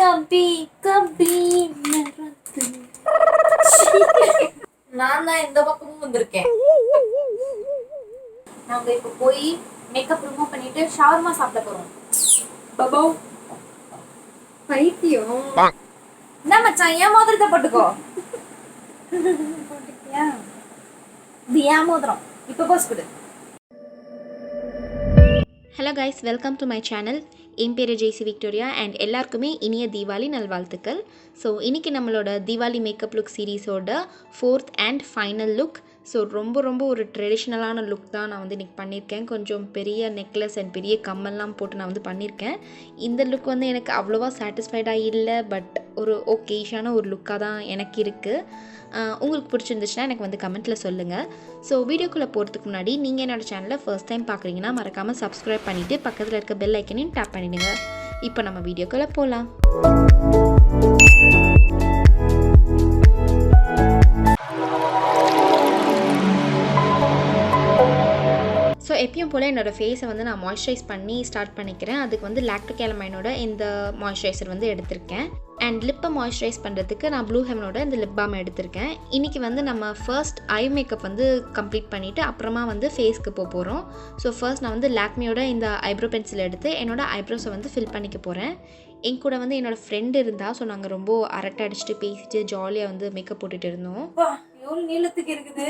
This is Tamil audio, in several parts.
कभी कभी நான் தான் இந்த பக்கமும் வந்திருக்கேன். நாங்க இப்ப போய் மேக்கப் ரிமூவ் பண்ணிட்டு ஷவர்மா சாப்பிட போறோம். பபோ பைத்தியம். என்ன மச்சான் ஏன் மோதிரத்தை போட்டுக்கோ. போட்டுக்கியா? இது ஏன் மோதிரம்? இப்போ போஸ் கொடு. Hello guys, welcome to my channel. என் பேர் ஜெய்சி விக்டோரியா அண்ட் எல்லாருக்குமே இனிய தீபாவளி நல்வாழ்த்துக்கள். ஸோ இன்றைக்கி நம்மளோட தீபாவளி மேக்கப் லுக் சீரீஸோட 4th and final look. So ரொம்ப ஒரு ட்ரெடிஷ்னலான லுக் தான் நான் வந்து இன்றைக்கி பண்ணியிருக்கேன். கொஞ்சம் பெரிய நெக்லஸ் அண்ட் பெரிய கம்மல்லாம் போட்டு நான் வந்து பண்ணியிருக்கேன். இந்த லுக் வந்து எனக்கு அவ்வளோவா சாட்டிஸ்ஃபைடாக இல்லை, பட் ஒரு ஓகேஷான ஒரு லுக்காக தான் எனக்கு இருக்குது. உங்களுக்கு பிடிச்சிருந்துச்சுன்னா எனக்கு வந்து கமெண்ட்டில் சொல்லுங்கள். ஸோ வீடியோக்குள்ளே போகிறதுக்கு முன்னாடி நீங்கள் என்னோடய சேனலை ஃபர்ஸ்ட் டைம் பார்க்குறீங்கன்னா மறக்காமல் சப்ஸ்கிரைப் பண்ணிவிட்டு பக்கத்தில் இருக்க பெல் ஐக்கனையும் டேப் பண்ணிவிடுங்க. இப்போ நம்ம வீடியோக்குள்ளே போகலாம். ஸோ எப்பயும் போல் என்னோடய ஃபேஸை வந்து நான் மாய்ஸ்சரைஸ் பண்ணி ஸ்டார்ட் பண்ணிக்கிறேன். அதுக்கு வந்து லாக்டோகேலமைனோட இந்த மாய்ஸ்சரைசர் வந்து எடுத்திருக்கேன். அண்ட் லிப்பை மாய்ஸ்சரைஸ் பண்ணுறதுக்கு நான் ப்ளூ ஹெவனோட இந்த லிப் பாம் எடுத்திருக்கேன். இன்றைக்கி வந்து நம்ம ஃபர்ஸ்ட் ஐ மேக்கப் வந்து கம்ப்ளீட் பண்ணிவிட்டு அப்புறமா வந்து ஃபேஸ்க்கு போகிறோம். ஸோ ஃபர்ஸ்ட் நான் வந்து லாக்மியோட இந்த ஐப்ரோ பென்சில் எடுத்து என்னோடய ஐப்ரோஸை வந்து ஃபில் பண்ணிக்க போகிறேன். என் கூட வந்து என்னோடய ஃப்ரெண்டு இருந்தால், ஸோ நாங்கள் ரொம்ப அரட்டை அடிச்சுட்டு பேசிட்டு ஜாலியாக வந்து மேக்கப் போட்டுட்டு இருந்தோம். எவ்வளோ நீளத்துக்கு இருக்குது,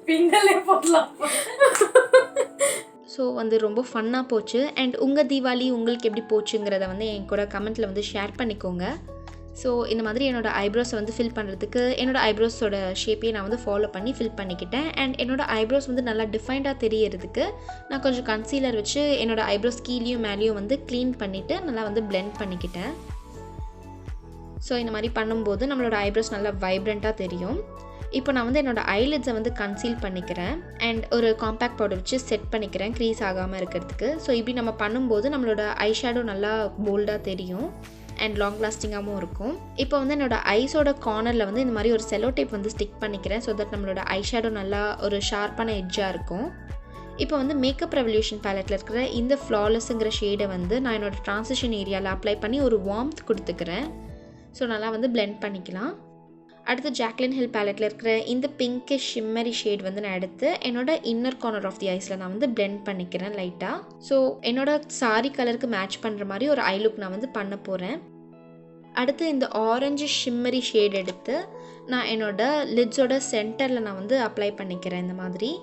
பின்னலே போடலாம். ஸோ வந்து ரொம்ப ஃபன்னாக போச்சு. அண்ட் உங்கள் தீபாவளி உங்களுக்கு எப்படி போச்சுங்கிறத வந்து என் கூட கமெண்ட்டில் வந்து ஷேர் பண்ணிக்கோங்க. ஸோ இந்த மாதிரி என்னோடய ஐப்ரோஸை வந்து ஃபில் பண்ணுறதுக்கு என்னோடய ஐப்ரோஸோட ஷேப்பையை நான் வந்து ஃபாலோ பண்ணி ஃபில் பண்ணிக்கிட்டேன். அண்ட் என்னோடய ஐப்ரோஸ் வந்து நல்லா டிஃபைண்டாக தெரியறதுக்கு நான் கொஞ்சம் கன்சீலர் வச்சு என்னோடய ஐப்ரோஸ் கீழேயும் மேலேயும் வந்து க்ளீன் பண்ணிவிட்டு நல்லா வந்து பிளெண்ட் பண்ணிக்கிட்டேன். ஸோ இந்த மாதிரி பண்ணும்போது நம்மளோட ஐப்ரோஸ் நல்லா வைப்ரண்ட்டாக தெரியும். இப்போ நான் வந்து என்னோடய ஐலிட்ஸை வந்து கன்சீல் பண்ணிக்கிறேன் அண்ட் ஒரு காம்பேக்ட் பவுடர் வச்சு செட் பண்ணிக்கிறேன் க்ரீஸ் ஆகாமல் இருக்கிறதுக்கு. ஸோ இப்படி நம்ம பண்ணும்போது நம்மளோட ஐ ஷேடோ நல்லா போல்டாக தெரியும் அண்ட் லாங் லாஸ்டிங்காகவும் இருக்கும். இப்போ வந்து என்னோடய ஐஸோட கார்னரில் வந்து இந்த மாதிரி ஒரு செலோ டேப் வந்து ஸ்டிக் பண்ணிக்கிறேன். ஸோ தட் நம்மளோட ஐ ஷேடோ நல்லா ஒரு ஷார்ப்பான எட்ஜாக இருக்கும். இப்போ வந்து மேக்கப் ரெவல்யூஷன் பேலட்டில் இருக்கிற இந்த ஃப்ளாலெஸ்ஸுங்கிற ஷேடை வந்து நான் என்னோடய ட்ரான்சிஷன் ஏரியாவில் அப்ளை பண்ணி ஒரு வார்ம்த் கொடுத்துக்கிறேன். ஸோ நல்லா வந்து பிளெண்ட் பண்ணிக்கலாம். அடுத்து ஜாக்லின் ஹில் பேலட்டில் இருக்கிற இந்த பிங்கிஷ் ஷிம்மரி ஷேட் வந்து நான் எடுத்து என்னோட இன்னர் கார்னர் ஆஃப் தி ஐஸில் நான் வந்து பிளெண்ட் பண்ணிக்கிறேன் லைட்டாக. ஸோ என்னோட சாரி கலருக்கு மேட்ச் பண்ணுற மாதிரி ஒரு ஐ லுக் நான் வந்து பண்ண போகிறேன். அடுத்து இந்த ஆரஞ்சு ஷிம்மரி ஷேட் எடுத்து நான் என்னோட லிட்ஸோட சென்டரில் நான் வந்து அப்ளை பண்ணிக்கிறேன் இந்த மாதிரி.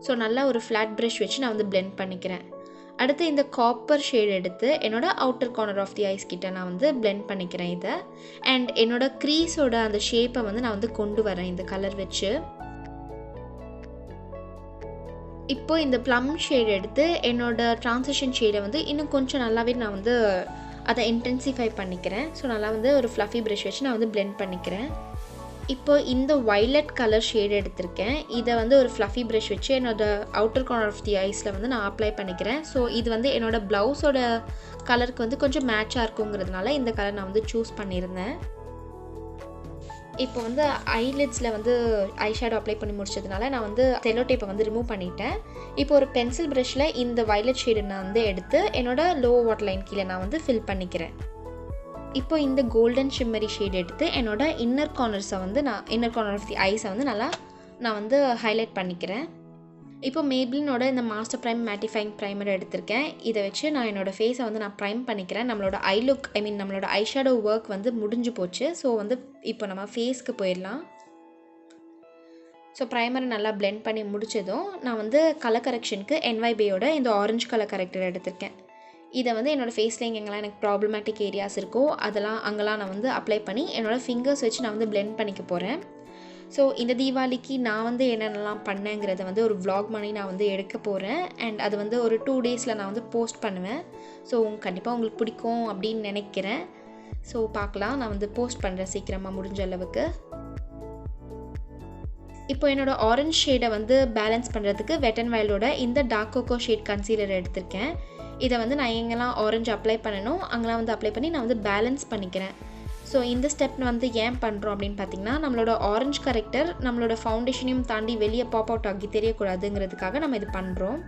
ஸோ நல்லா ஒரு ஃப்ளாட் ப்ரஷ் வச்சு நான் வந்து பிளெண்ட் பண்ணிக்கிறேன். அடுத்து இந்த காப்பர் ஷேட் எடுத்து என்னோட outer corner of the eyes கிட்ட நான் வந்து பிளெண்ட் பண்ணிக்கிறேன் இதை. அண்ட் என்னோட க்ரீஸோட அந்த ஷேப்பை வந்து நான் வந்து கொண்டு வரேன் இந்த கலர் வச்சு. இப்போ இந்த ப்ளம் ஷேட் எடுத்து என்னோட ட்ரான்சிஷன் ஷேடை வந்து இன்னும் கொஞ்சம் நல்லாவே நான் வந்து அதை இன்டென்சிஃபை பண்ணிக்கிறேன். ஸோ நல்லா வந்து ஒரு ஃப்ளஃபி ப்ரஷ் வச்சு நான் வந்து பிளெண்ட் பண்ணிக்கிறேன். இப்போ இந்த வைலட் கலர் ஷேட் எடுத்திருக்கேன். இதை வந்து ஒரு ஃப்ளஃபி ப்ரஷ் வச்சு என்னோடய அவுட்டர் கார்னர் ஆஃப் தி ஐஸில் வந்து நான் அப்ளை பண்ணிக்கிறேன். ஸோ இது வந்து என்னோடய ப்ளவுஸோட கலருக்கு வந்து கொஞ்சம் மேட்சாக இருக்குங்கிறதுனால இந்த கலர் நான் வந்து சூஸ் பண்ணியிருந்தேன். இப்போ வந்து ஐலிட்ஸில் வந்து ஐ ஷேடோ அப்ளை பண்ணி முடிச்சதுனால நான் வந்து செல்லோ டேப்பை வந்து ரிமூவ் பண்ணிட்டேன். இப்போ ஒரு பென்சில் ப்ரஷில் இந்த வைலட் ஷேடு நான் வந்து எடுத்து என்னோடய லோ வாட்டர் லைன் கீழே நான் வந்து ஃபில் பண்ணிக்கிறேன். இப்போ இந்த கோல்டன் ஷிம்மரி ஷேட் எடுத்து என்னோட இன்னர் கார்னர்ஸை வந்து இன்னர் கார்னர் ஆஃப் தி ஐஸை வந்து நான் வந்து ஹைலைட் பண்ணிக்கிறேன். இப்போ மேப்ளினோட இந்த மாஸ்டர் ப்ரைம் மேட்டிஃபைங் ப்ரைமர் எடுத்திருக்கேன். இதை வச்சு நான் என்னோடய ஃபேஸை வந்து நான் ப்ரைம் பண்ணிக்கிறேன். நம்மளோட ஐ லுக் நம்மளோட ஐ ஷேடோ ஒர்க் வந்து முடிஞ்சு போச்சு. ஸோ வந்து இப்போ நம்ம ஃபேஸ்க்கு போயிடலாம். ஸோ ப்ரைமரை நல்லா பிளெண்ட் பண்ணி முடிச்சதும் நான் வந்து கலர் கரெக்ஷனுக்கு NYBயோட இந்த ஆரஞ்சு கலர் கரெக்டர் எடுத்திருக்கேன். இதை வந்து என்னோடய ஃபேஸில் எங்கெங்கெல்லாம் எனக்கு ப்ராப்ளமேட்டிக் ஏரியாஸ் இருக்கோ அங்கெல்லாம் நான் வந்து அப்ளை பண்ணி என்னோடய ஃபிங்கர்ஸ் வச்சு நான் வந்து பிளெண்ட் பண்ணிக்க போகிறேன். ஸோ இந்த தீபாவளிக்கு நான் வந்து என்னென்னலாம் பண்ணேங்கிறத வந்து ஒரு vlog மாதிரி நான் வந்து எடுக்க போகிறேன். அண்ட் அது வந்து ஒரு 2 டேஸில் நான் வந்து போஸ்ட் பண்ணுவேன். ஸோ கண்டிப்பாக உங்களுக்கு பிடிக்கும் அப்படின்னு நினைக்கிறேன். ஸோ பார்க்கலாம், நான் வந்து போஸ்ட் பண்ணுறேன் சீக்கிரமாக முடிஞ்ச அளவுக்கு. இப்போ என்னோடய ஆரஞ்ச் ஷேடை வந்து பேலன்ஸ் பண்ணுறதுக்கு வெட் அண்ட் வைல்டோட இந்த டார்க் கோகோ ஷேட் கன்சீலர் எடுத்திருக்கேன். இதை வந்து நான் எங்கெல்லாம் ஆரஞ்சு அப்ளை பண்ணணும் அங்கெல்லாம் வந்து அப்ளை பண்ணி நான் வந்து பேலன்ஸ் பண்ணிக்கிறேன். ஸோ இந்த ஸ்டெப் வந்து ஏன் பண்ணுறோம் அப்படின்னு பார்த்தீங்கன்னா, நம்மளோட ஆரஞ்சு கரெக்டர் நம்மளோட ஃபவுண்டேஷனையும் தாண்டி வெளியே பாப் அவுட் ஆகி தெரியக்கூடாதுங்கிறதுக்காக நம்ம இது பண்ணுறோம்.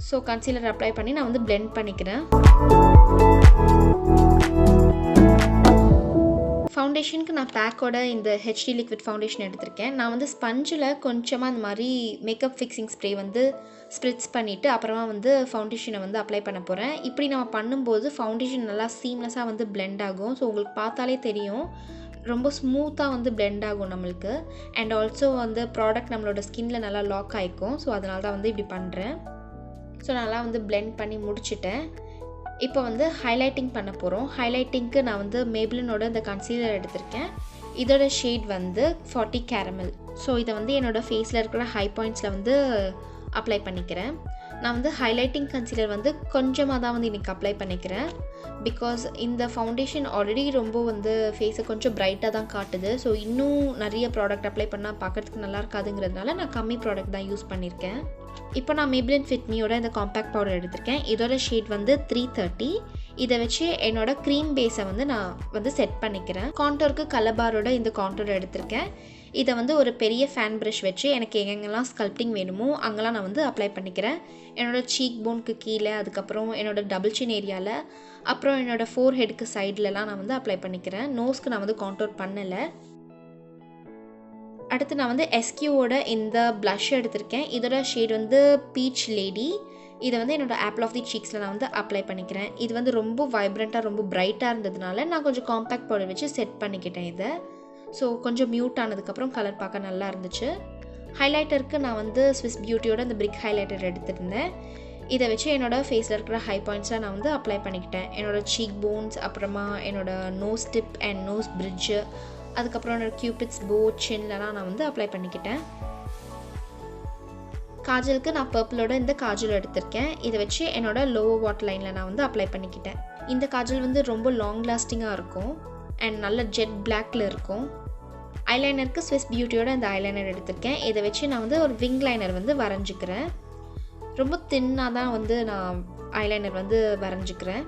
ஸோ கன்சீலர் அப்ளை பண்ணி நான் வந்து blend பண்ணிக்கிறேன். ஃபவுண்டேஷனுக்கு நான் பேக்கோட இந்த ஹெச்டி லிக்விட் ஃபவுண்டேஷன் எடுத்திருக்கேன். நான் வந்து ஸ்பஞ்சில் கொஞ்சமாக இந்த மாதிரி மேக்கப் ஃபிக்ஸிங் ஸ்ப்ரே வந்து ஸ்ப்ரிட்ஸ் பண்ணிவிட்டு அப்புறமா வந்து ஃபவுண்டேஷனை வந்து அப்ளை பண்ண போகிறேன். இப்படி நம்ம பண்ணும்போது ஃபவுண்டேஷன் நல்லா சீம்லெஸ்ஸாக வந்து blend ஆகும். ஸோ உங்களுக்கு பார்த்தாலே தெரியும், ரொம்ப ஸ்மூத்தாக வந்து blend ஆகும் நம்மளுக்கு. அண்ட் ஆல்சோ வந்து ப்ராடக்ட் நம்மளோட ஸ்கின்ல நல்லா லாக் ஆகிக்கும். ஸோ அதனால தான் வந்து இப்படி பண்ணுறேன். ஸோ நல்லா வந்து blend பண்ணி முடிச்சிட்டேன். இப்போ வந்து ஹைலைட்டிங் பண்ண போகிறோம். ஹைலைட்டிங்க்கு நான் வந்து மேப்ளினோட இந்த கன்சீலர் எடுத்திருக்கேன். இதோட ஷேட் வந்து 40 கேரமல். ஸோ இதை வந்து என்னோடய ஃபேஸில் இருக்கிற ஹை பாயிண்ட்ஸில் வந்து அப்ளை பண்ணிக்கிறேன். நான் வந்து ஹைலைட்டிங் கன்சீலர் வந்து கொஞ்சமாக தான் வந்து இன்றைக்கி அப்ளை பண்ணிக்கிறேன். பிகாஸ் இந்த ஃபவுண்டேஷன் ஆல்ரெடி ரொம்ப வந்து ஃபேஸை கொஞ்சம் பிரைட்டாக தான் காட்டுது. ஸோ இன்னும் நிறைய ப்ராடக்ட் அப்ளை பண்ணால் பார்க்குறதுக்கு நல்லா இருக்காதுங்கிறதுனால நான் கம்மி ப்ராடக்ட் தான் யூஸ் பண்ணியிருக்கேன். இப்போ நான் மேப்ளின் ஃபிட் மீயோட இந்த காம்பேக்ட் பவுடர் எடுத்திருக்கேன். இதோட ஷேட் வந்து 330. இதை வச்சு என்னோடய க்ரீம் பேஸை வந்து நான் வந்து செட் பண்ணிக்கிறேன். கான்டோருக்கு கலபாரோட இந்த கான்டோர் எடுத்திருக்கேன். இதை வந்து ஒரு பெரிய ஃபேன் ப்ரஷ் வச்சு எனக்கு எங்கெங்கெல்லாம் ஸ்கல்ப்டிங் வேணுமோ அங்கெல்லாம் நான் வந்து அப்ளை பண்ணிக்கிறேன். என்னோடய சீக் போனுக்கு கீழே, அதுக்கப்புறம் என்னோடய டபுள் சின் ஏரியாவில், அப்புறம் என்னோடய ஃபோர் ஹெடுக்கு சைட்லலாம் நான் வந்து அப்ளை பண்ணிக்கிறேன். நோஸ்க்கு நான் வந்து கான்டோர் பண்ணலை. அடுத்து நான் வந்து எஸ்கியூவோட இந்த ப்ளஷ் எடுத்திருக்கேன். இதோட ஷேட் வந்து பீச் லேடி. இதை வந்து என்னோடய ஆப்பிள் ஆஃப் தி சீக்ஸில் நான் வந்து அப்ளை பண்ணிக்கிறேன். இது வந்து ரொம்ப வைப்ரண்ட்டாக ரொம்ப பிரைட்டாக இருந்ததுனால நான் கொஞ்சம் காம்பேக்ட் பவுடர் வச்சு செட் பண்ணிக்கிட்டேன் இதை. ஸோ கொஞ்சம் மியூட் ஆனதுக்கப்புறம் கலர் பார்க்க நல்லா இருந்துச்சு. ஹைலைட்டருக்கு நான் வந்து ஸ்விஸ் பியூட்டியோட இந்த பிரிக் ஹைலைட்டர் எடுத்துருந்தேன். இதை வச்சு என்னோடய ஃபேஸில் இருக்கிற ஹை பாயிண்ட்ஸாக நான் வந்து அப்ளை பண்ணிக்கிட்டேன். என்னோடய சீக் போன்ஸ், அப்புறமா என்னோடய nose tip and nose bridge, அதுக்கப்புறம் என்னோடய கியூபிட்ஸ் போ, சின்லலாம் நான் வந்து அப்ளை பண்ணிக்கிட்டேன். காஜலுக்கு நான் பர்பிளோட இந்த காஜல் எடுத்திருக்கேன். இதை வச்சு என்னோடய லோவர் வாட்டர் லைனில் நான் வந்து அப்ளை பண்ணிக்கிட்டேன். இந்த காஜல் வந்து ரொம்ப லாங் லாஸ்டிங்காக இருக்கும் அண்ட் நல்ல ஜெட் பிளாக்ல இருக்கும். ஐலைனருக்கு ஸ்விஸ் பியூட்டியோட இந்த ஐலைனர் எடுத்திருக்கேன். இதை வச்சு நான் வந்து ஒரு விங் லைனர் வந்து வரைஞ்சிக்கிறேன். ரொம்ப தின்னாக தான் வந்து நான் ஐலைனர் வந்து வரைஞ்சிக்கிறேன்.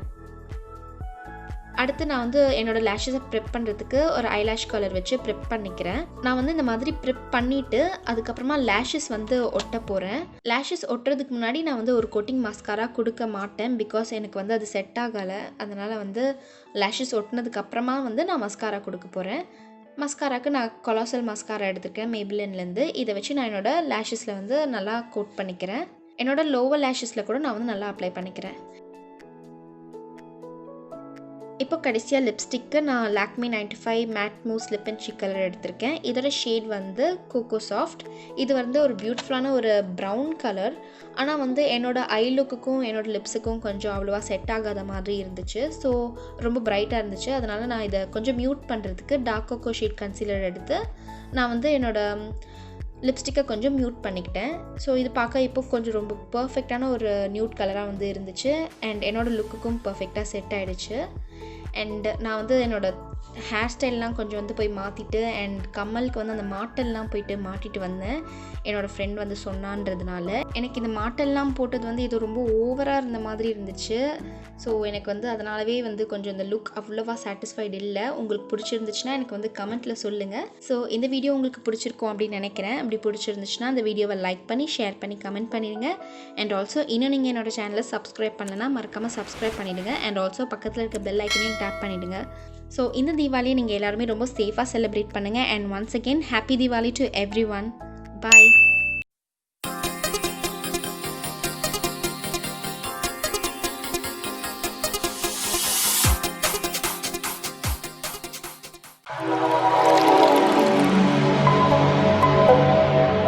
அடுத்து நான் வந்து என்னோடய லேஷஸை ப்ரிப் பண்ணுறதுக்கு ஒரு ஐலாஷ் கலர் வச்சு ப்ரிப் பண்ணிக்கிறேன். நான் வந்து இந்த மாதிரி ப்ரிப் பண்ணிவிட்டு அதுக்கப்புறமா லேஷஸ் வந்து ஒட்ட போகிறேன். லேஷஸ் ஒட்டுறதுக்கு முன்னாடி நான் வந்து ஒரு கோட்டிங் மஸ்காரா கொடுக்க மாட்டேன். பிகாஸ் எனக்கு வந்து அது செட் ஆகலை. அதனால் வந்து லேஷஸ் ஒட்டினதுக்கப்புறமா வந்து நான் மஸ்காரா கொடுக்க போகிறேன். மஸ்காராக்கு நான் கொலாசல் மஸ்காரா எடுத்துருக்கேன் மேப்ளின்லேருந்து. இதை வச்சு நான் என்னோடய லேஷஸில் வந்து நல்லா கோட் பண்ணிக்கிறேன். என்னோடய லோவர் லேஷஸில் கூட நான் வந்து நல்லா அப்ளை பண்ணிக்கிறேன். இப்போ கடைசியாக லிப்ஸ்டிக்கு நான் Lakme 95 matte mousse lip and cheek colour எடுத்திருக்கேன். இதோட ஷேட் வந்து கோகோ சாஃப்ட். இது வந்து ஒரு பியூட்டிஃபுல்லான ஒரு ப்ரௌன் கலர். ஆனால் வந்து என்னோடய ஐ லுக்குக்கும் என்னோடய லிப்ஸுக்கும் கொஞ்சம் அவ்வளோவா செட் ஆகாத மாதிரி இருந்துச்சு. ஸோ ரொம்ப பிரைட்டாக இருந்துச்சு. அதனால் நான் இதை கொஞ்சம் மியூட் பண்ணுறதுக்கு டார்க் கோகோ ஷேட் கன்சீலர் எடுத்து நான் வந்து என்னோடய லிப்ஸ்டிக்கை கொஞ்சம் மியூட் பண்ணிக்கிட்டேன். ஸோ இது பார்க்க இப்போ கொஞ்சம் ரொம்ப பர்ஃபெக்டான ஒரு நியூட் கலராக வந்து இருந்துச்சு. அண்ட் என்னோடய லுக்குக்கும் பர்ஃபெக்டாக செட் ஆகிடுச்சு. அண்ட் நான் வந்து என்னோடய ஹேர் ஸ்டைல்லாம் கொஞ்சம் வந்து போய் மாற்றிட்டு அண்ட் கம்மலுக்கு வந்து அந்த மாட்டெல்லாம் போயிட்டு மாட்டிட்டு வந்தேன். என்னோடய ஃப்ரெண்ட் வந்து சொன்னான்றதுனால எனக்கு இந்த மாட்டெல்லாம் போட்டது வந்து இது ரொம்ப ஓவராக இருந்த மாதிரி இருந்துச்சு. ஸோ எனக்கு வந்து அதனாலவே வந்து கொஞ்சம் இந்த லுக் அவ்வளோவா சாட்டிஸ்ஃபைடு இல்லை. உங்களுக்கு பிடிச்சிருந்துச்சுன்னா எனக்கு வந்து கமெண்ட்டில் சொல்லுங்கள். ஸோ இந்த வீடியோ உங்களுக்கு பிடிச்சிருக்கும் அப்படின்னு நினைக்கிறேன். அப்படி பிடிச்சிருந்துச்சுன்னா அந்த வீடியோவை லைக் பண்ணி ஷேர் பண்ணி கமெண்ட் பண்ணிடுங்க. அண்ட் ஆல்சோ இன்னும் நீங்கள் என்னோடய சேனலை சப்ஸ்கிரைப் பண்ணலன்னா மறக்காமல் சப்ஸ்கிரைப் பண்ணிவிடுங்க. அண்ட் ஆல்சோ பக்கத்தில் இருக்க பெல் ஐக்கனையும் டேப் பண்ணிவிடுங்க. ஸோ இந்த தீபாவளியை நீங்கள் எல்லாருமே ரொம்ப சேஃபாக செலிப்ரேட் பண்ணுங்கள். And once again happy Deepavali to every one. Bye.